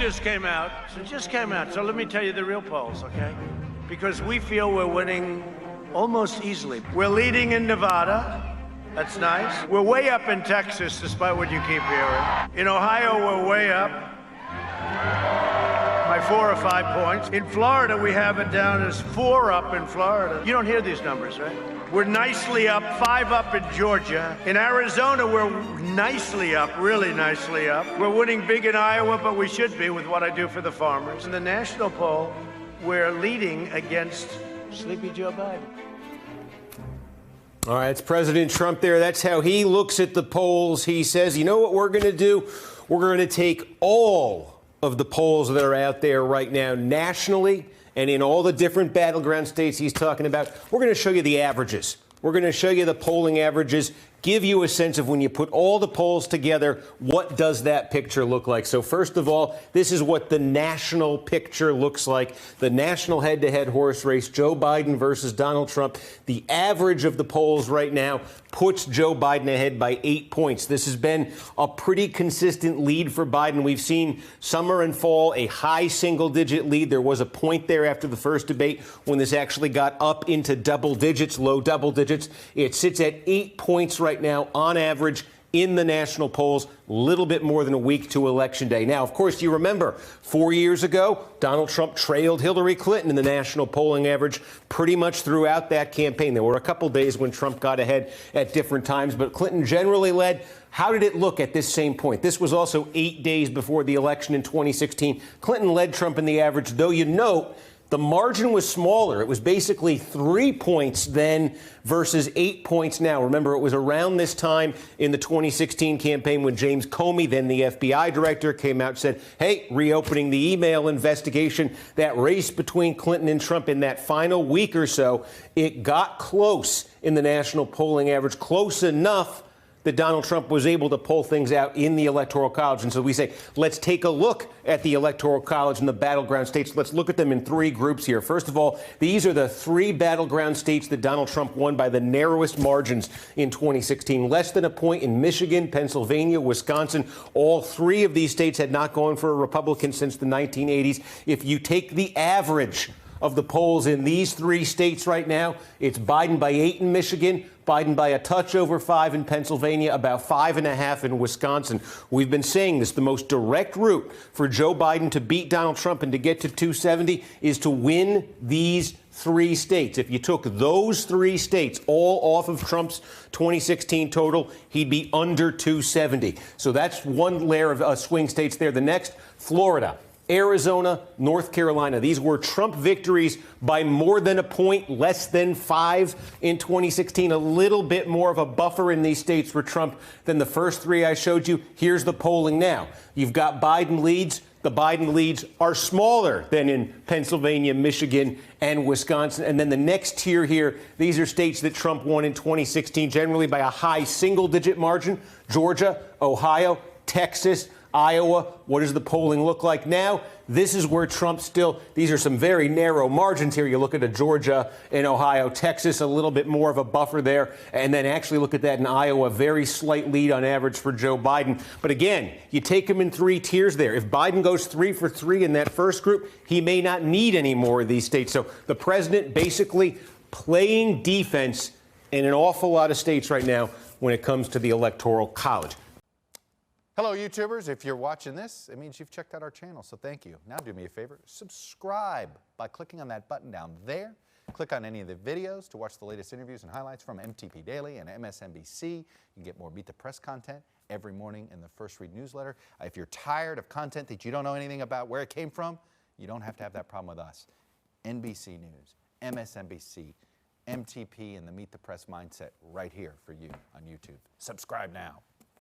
just came out. So let me tell you the real polls, okay? Because we feel we're winning almost easily. We're leading in Nevada. That's nice. We're way up in Texas, despite what you keep hearing. In Ohio, we're way up by 4 or 5 points. In Florida, we have it down as 4 up in Florida. You don't hear these numbers, right? We're nicely up, 5 up in Georgia. In Arizona, we're nicely up, really nicely up. We're winning big in Iowa, but we should be with what I do for the farmers. In the national poll, we're leading against Sleepy Joe Biden. All right, it's President Trump there. That's how he looks at the polls. He says, you know what we're going to do? We're going to take all of the polls that are out there right now nationally and in all the different battleground states he's talking about. We're going to show you the averages. We're going to show you the polling averages, give you a sense of when you put all the polls together, what does that picture look like? So first of all, this is what the national picture looks like. The national head-to-head horse race, Joe Biden versus Donald Trump. The average of the polls right now puts Joe Biden ahead by 8 points. This has been a pretty consistent lead for Biden. We've seen summer and fall a high single-digit lead. There was a point there after the first debate when this actually got up into double digits, low double digits. It sits at 8 points right now on average in the national polls, a little bit more than a week to Election Day. Now, of course, you remember 4 years ago, Donald Trump trailed Hillary Clinton in the national polling average pretty much throughout that campaign. There were a couple days when Trump got ahead at different times, but Clinton generally led. How did it look at this same point? This was also 8 days before the election in 2016. Clinton led Trump in the average, though you note the margin was smaller. It was basically 3 points then versus 8 points now. Remember, it was around this time in the 2016 campaign when James Comey, then the FBI director, came out and said, hey, reopening the email investigation. That race between Clinton and Trump in that final week or so, it got close in the national polling average, close enough that Donald Trump was able to pull things out in the Electoral College. And so we say, let's take a look at the Electoral College and the battleground states. Let's look at them in 3 groups here. First of all, these are the 3 battleground states that Donald Trump won by the narrowest margins in 2016. Less than a point in Michigan, Pennsylvania, Wisconsin. All 3 of these states had not gone for a Republican since the 1980s. If you take the average of the polls in these 3 states right now, it's Biden by 8 in Michigan, Biden by a touch over 5 in Pennsylvania, about 5.5 in Wisconsin. We've been saying this, the most direct route for Joe Biden to beat Donald Trump and to get to 270 is to win these 3 states. If you took those 3 states all off of Trump's 2016 total, he'd be under 270. So that's one layer of swing states there. The next, Florida, Arizona, North Carolina. These were Trump victories by more than a point, less than 5 in 2016. A little bit more of a buffer in these states for Trump than the first 3 I showed you. Here's the polling now. You've got Biden leads. The Biden leads are smaller than in Pennsylvania, Michigan, and Wisconsin. And then the next tier here, these are states that Trump won in 2016, generally by a high single-digit margin. Georgia, Ohio, Texas, Iowa. What does the polling look like now? This is where Trump still, these are some very narrow margins here. You look at a Georgia and Ohio, Texas, a little bit more of a buffer there. And then actually look at that in Iowa, very slight lead on average for Joe Biden. But again, you take him in 3 tiers there. If Biden goes 3 for 3 in that first group, he may not need any more of these states. So the president basically playing defense in an awful lot of states right now when it comes to the Electoral College. Hello, YouTubers. If you're watching this, it means you've checked out our channel, so thank you. Now do me a favor, subscribe by clicking on that button down there. Click on any of the videos to watch the latest interviews and highlights from MTP Daily and MSNBC. You can get more Beat the Press content every morning in the First Read newsletter. If you're tired of content that you don't know anything about where it came from, you don't have to have that problem with us. NBC News, MSNBC, MTP, and the Meet the Press mindset right here for you on YouTube. Subscribe now.